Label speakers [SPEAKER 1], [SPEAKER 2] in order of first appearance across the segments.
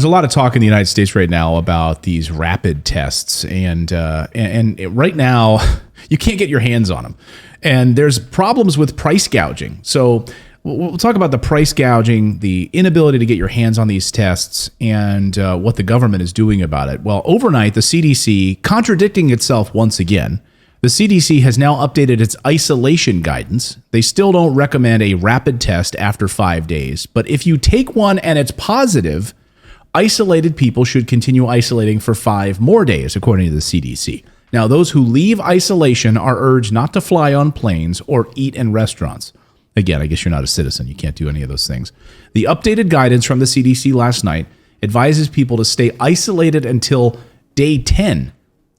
[SPEAKER 1] a lot of talk in the United States right now about these rapid tests, and right now you can't get your hands on them, and there's problems with price gouging. So we'll talk about the price gouging, the inability to get your hands on these tests, and what the government is doing about it. Well, overnight, the CDC, contradicting itself once again, the CDC has now updated its isolation guidance. They still don't recommend a rapid test after 5 days, but if you take one and it's positive, isolated people should continue isolating for 5 more days, according to the CDC. Now, those who leave isolation are urged not to fly on planes or eat in restaurants. Again, I guess you're not a citizen. You can't do any of those things. The updated guidance from the CDC last night advises people to stay isolated until day 10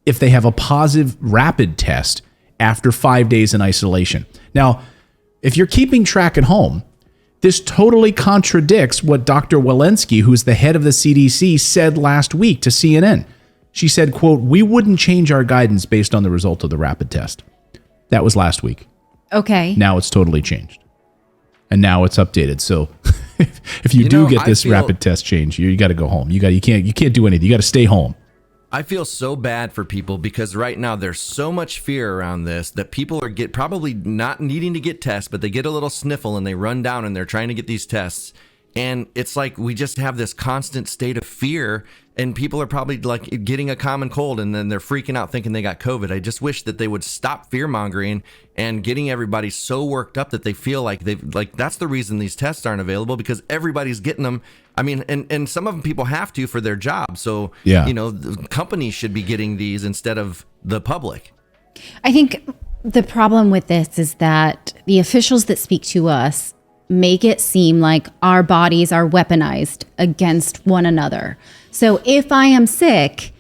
[SPEAKER 1] if they have a positive rapid test after 5 days in isolation. Now, if you're keeping track at home, this totally contradicts what Dr. Walensky, who's the head of the CDC, said last week to CNN. She said, quote, "We wouldn't change our guidance based on the result of the rapid test." That was last week.
[SPEAKER 2] Okay.
[SPEAKER 1] Now it's totally changed. And now it's updated. So if you do get this rapid test change, you got to go home. You can't do anything. You got to stay home.
[SPEAKER 3] I feel so bad for people because right now there's so much fear around this that people are probably not needing to get tests, but they get a little sniffle and they run down and they're trying to get these tests. And it's like we just have this constant state of fear, and people are probably like getting a common cold and then they're freaking out thinking they got COVID. I just wish that they would stop fear mongering and getting everybody so worked up that they feel like that's the reason these tests aren't available, because everybody's getting them. I mean, and some of them people have to for their job. So,
[SPEAKER 1] yeah,
[SPEAKER 3] the companies should be getting these instead of the public.
[SPEAKER 2] I think the problem with this is that the officials that speak to us make it seem like our bodies are weaponized against one another. So if I am sick,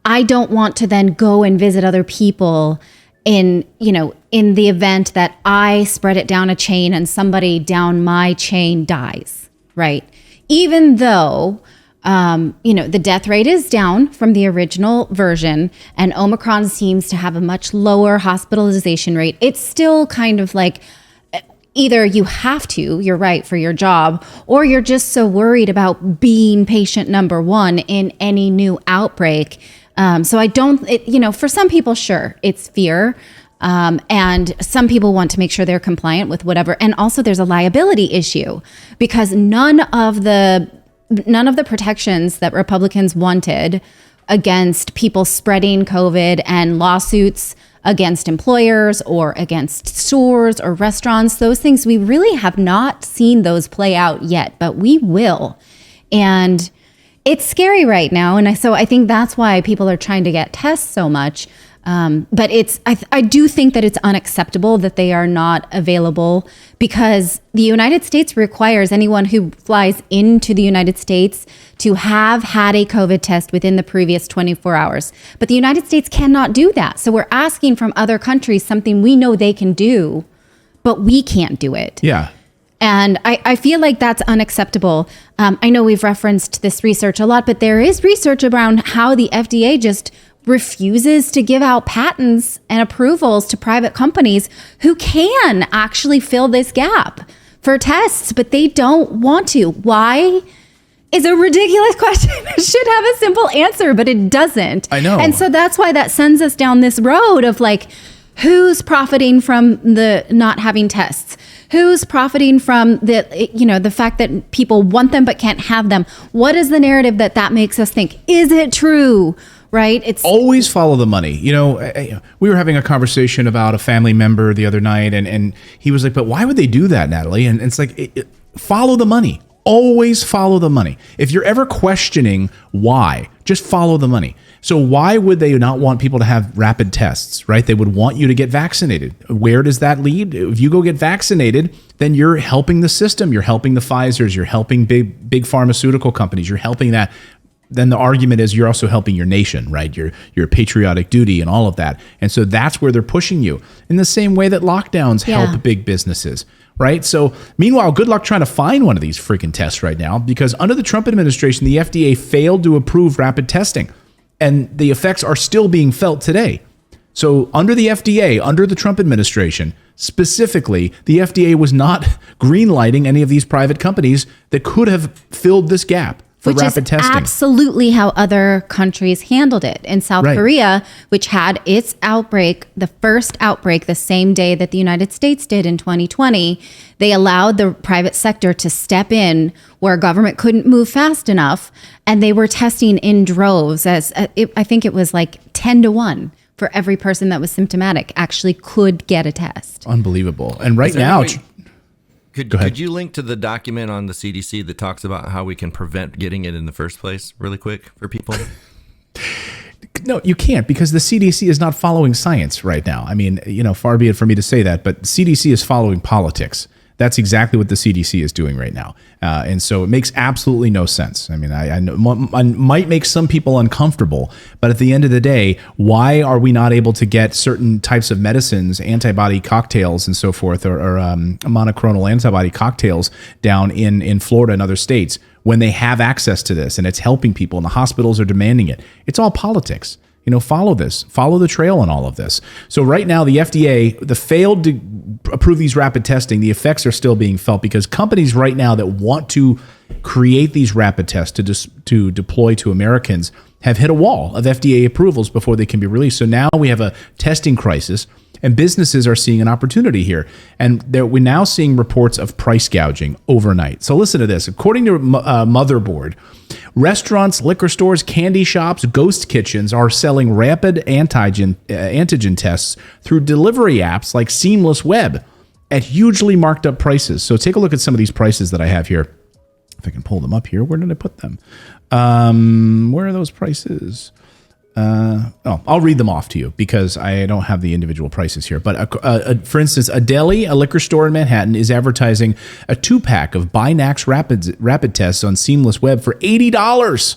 [SPEAKER 2] I don't want to then go and visit other people in the event that I spread it down a chain and somebody down my chain dies, right? Even though, the death rate is down from the original version and Omicron seems to have a much lower hospitalization rate, it's still kind of like either you have to, you're right, for your job, or you're just so worried about being patient number one in any new outbreak. So I don't, for some people, sure, it's fear. And some people want to make sure they're compliant with whatever. And also there's a liability issue because none of the protections that Republicans wanted against people spreading COVID and lawsuits against employers or against stores or restaurants, those things, we really have not seen those play out yet, but we will. And it's scary right now. And so I think that's why people are trying to get tests so much. But I do think that it's unacceptable that they are not available because the United States requires anyone who flies into the United States to have had a COVID test within the previous 24 hours. But the United States cannot do that. So we're asking from other countries something we know they can do, but we can't do it.
[SPEAKER 1] Yeah.
[SPEAKER 2] And I feel like that's unacceptable. I know we've referenced this research a lot, but there is research around how the FDA just refuses to give out patents and approvals to private companies who can actually fill this gap for tests, but they don't want to. Why? Is a ridiculous question. It should have a simple answer, but it doesn't.
[SPEAKER 1] I know.
[SPEAKER 2] And so that's why that sends us down this road of like, who's profiting from the not having tests? Who's profiting from the fact that people want them but can't have them? What is the narrative that makes us think? Is it true? Right? It's
[SPEAKER 1] always follow the money. We were having a conversation about a family member the other night, and he was like, "But why would they do that, Natalie?" And it's like, follow the money. Always follow the money. If you're ever questioning why, just follow the money. So why would they not want people to have rapid tests, right? They would want you to get vaccinated. Where does that lead? If you go get vaccinated, then you're helping the system. You're helping the Pfizers. You're helping big pharmaceutical companies. You're helping that. Then the argument is you're also helping your nation, right? Your patriotic duty and all of that. And so that's where they're pushing you in the same way that lockdowns help big businesses, right? So meanwhile, good luck trying to find one of these freaking tests right now, because under the Trump administration, the FDA failed to approve rapid testing, and the effects are still being felt today. So under the FDA, under the Trump administration, specifically, the FDA was not greenlighting any of these private companies that could have filled this gap for
[SPEAKER 2] which
[SPEAKER 1] rapid
[SPEAKER 2] is
[SPEAKER 1] testing.
[SPEAKER 2] absolutely how other countries handled it. In South
[SPEAKER 1] Right.
[SPEAKER 2] Korea, which had its outbreak, the first outbreak, the same day that the United States did in 2020, they allowed the private sector to step in where government couldn't move fast enough, and they were testing in droves. I think it was like 10-1 for every person that was symptomatic actually could get a test.
[SPEAKER 1] Unbelievable. And right
[SPEAKER 3] there
[SPEAKER 1] now,
[SPEAKER 3] any way-
[SPEAKER 1] Go ahead.
[SPEAKER 3] Could you link to the document on the CDC that talks about how we can prevent getting it in the first place really quick for people?
[SPEAKER 1] no, you can't, because the CDC is not following science right now. I memean, far be it for me to say that, but CDC is following politics. That's exactly what the CDC is doing right now. And so it makes absolutely no sense. I mean, I know I might make some people uncomfortable, but at the end of the day, why are we not able to get certain types of medicines, antibody cocktails and so forth, or monoclonal antibody cocktails down in Florida and other states when they have access to this and it's helping people and the hospitals are demanding it? It's all politics. Follow the trail on all of this. So right now, the FDA, the failed to approve these rapid testing, the effects are still being felt because companies right now that want to create these rapid tests to deploy to Americans have hit a wall of FDA approvals before they can be released. So now we have a testing crisis, and businesses are seeing an opportunity here. And we're now seeing reports of price gouging overnight. So listen to this. According to Motherboard, restaurants, liquor stores, candy shops, ghost kitchens are selling rapid antigen tests through delivery apps like Seamless Web at hugely marked up prices. So take a look at some of these prices that I have here. If I can pull them up here, where did I put them? Where are those prices? I'll read them off to you because I don't have the individual prices here. But for instance, a deli, a liquor store in Manhattan, is advertising a 2-pack of Binax rapid tests on Seamless Web for $80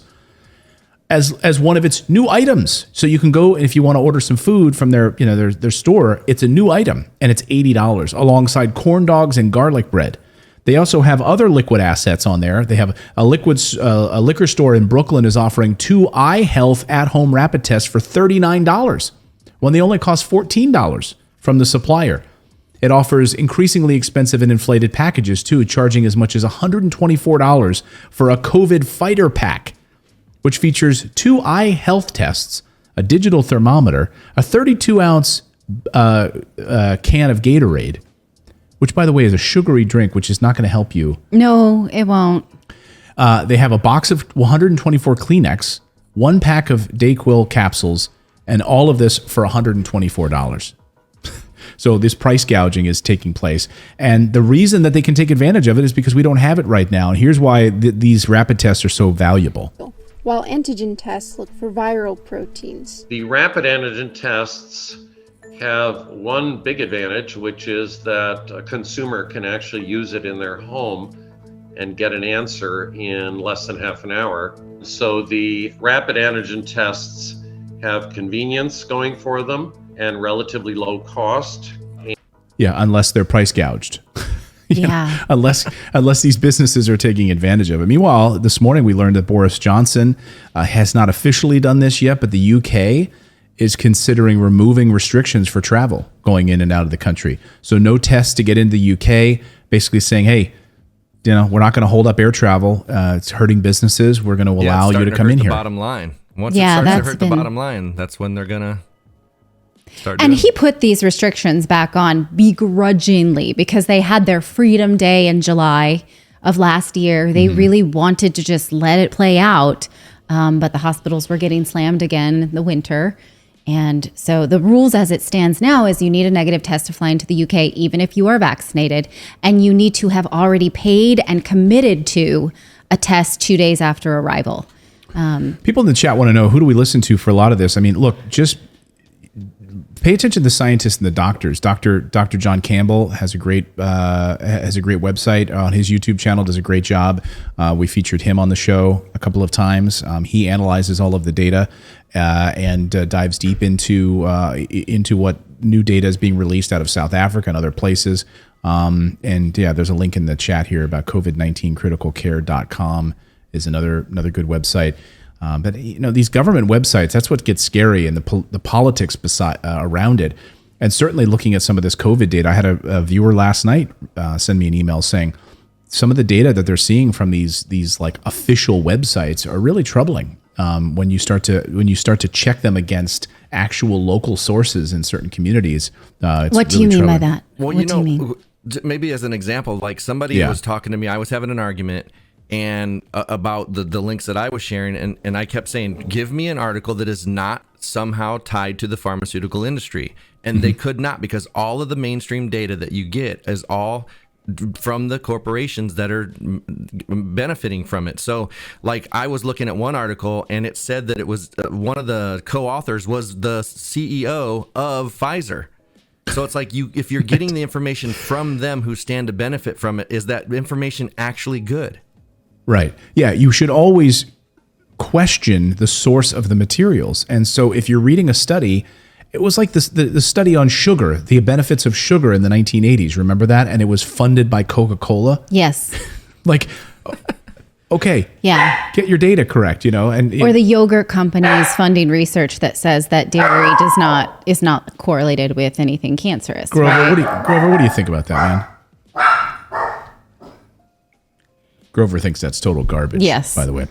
[SPEAKER 1] as one of its new items. So you can go, if you want to order some food from their store, it's a new item and it's $80 alongside corn dogs and garlic bread. They also have other liquid assets on there. They have a liquor store in Brooklyn is offering 2 eye health at-home rapid tests for $39 when they only cost $14 from the supplier. It offers increasingly expensive and inflated packages too, charging as much as $124 for a COVID fighter pack, which features 2 eye health tests, a digital thermometer, a 32-ounce can of Gatorade, which, by the way, is a sugary drink, which is not going to help you.
[SPEAKER 2] No, it won't.
[SPEAKER 1] They have a box of 124 Kleenex, 1 pack of DayQuil capsules, and all of this for $124. So this price gouging is taking place. And the reason that they can take advantage of it is because we don't have it right now. And here's why these rapid tests are so valuable.
[SPEAKER 4] While antigen tests look for viral proteins.
[SPEAKER 5] The rapid antigen tests have one big advantage, which is that a consumer can actually use it in their home and get an answer in less than half an hour. So the rapid antigen tests have convenience going for them and relatively low cost.
[SPEAKER 1] Yeah, unless they're price gouged.
[SPEAKER 2] Yeah.
[SPEAKER 1] Unless these businesses are taking advantage of it. Meanwhile, this morning we learned that Boris Johnson has not officially done this yet, but the UK is considering removing restrictions for travel going in and out of the country. So no tests to get into the UK, basically saying, hey, we're not going to hold up air travel. It's hurting businesses. We're going to allow you to come in here.
[SPEAKER 3] Bottom line. Once
[SPEAKER 2] Yeah,
[SPEAKER 3] it starts to
[SPEAKER 2] that's
[SPEAKER 3] hurt
[SPEAKER 2] been-
[SPEAKER 3] the bottom line, that's when they're going to start
[SPEAKER 2] And
[SPEAKER 3] doing
[SPEAKER 2] he put these restrictions back on begrudgingly because they had their Freedom Day in July of last year. They really wanted to just let it play out. But the hospitals were getting slammed again in the winter. And so the rules as it stands now is you need a negative test to fly into the UK, even if you are vaccinated, and you need to have already paid and committed to a test 2 days after arrival.
[SPEAKER 1] People in the chat want to know, who do we listen to for a lot of this? I mean, look, just pay attention to the scientists and the doctors. Dr. John Campbell has a great website on his YouTube channel, does a great job. We featured him on the show a couple of times. He analyzes all of the data and dives deep into what new data is being released out of South Africa and other places. And yeah, there's a link in the chat here about COVID-19criticalcare.com is another good website. But these government websites, that's what gets scary, and the politics around it. And certainly looking at some of this COVID data, I had a viewer last night send me an email saying, some of the data that they're seeing from these like official websites are really troubling. When you start to check them against actual local sources in certain communities, it's
[SPEAKER 2] What do you
[SPEAKER 1] really
[SPEAKER 2] mean by
[SPEAKER 1] troubling.
[SPEAKER 2] that?
[SPEAKER 3] Well,
[SPEAKER 2] What do you mean?
[SPEAKER 3] maybe as an example, like somebody
[SPEAKER 1] Yeah.
[SPEAKER 3] was talking to me, I was having an argument and about the links that I was sharing, and I kept saying, give me an article that is not somehow tied to the pharmaceutical industry. And they could not, because all of the mainstream data that you get is all from the corporations that are benefiting from it. So like I was looking at one article and it said that it was one of the co-authors was the CEO of Pfizer. So it's like if you're getting the information from them who stand to benefit from it, is that information actually good?
[SPEAKER 1] Right. Yeah. You should always question the source of the materials. And so if you're reading a study, it was like the study on sugar, the benefits of sugar in the 1980s. Remember that? And it was funded by Coca-Cola.
[SPEAKER 2] Yes.
[SPEAKER 1] Like, okay,
[SPEAKER 2] Yeah.
[SPEAKER 1] get your data correct, and
[SPEAKER 2] Or the yogurt companies funding research that says that dairy is not correlated with anything cancerous.
[SPEAKER 1] Grover,
[SPEAKER 2] right?
[SPEAKER 1] Grover, what do you think about that, man? Grover thinks that's total garbage.
[SPEAKER 2] Yes.
[SPEAKER 1] By the way.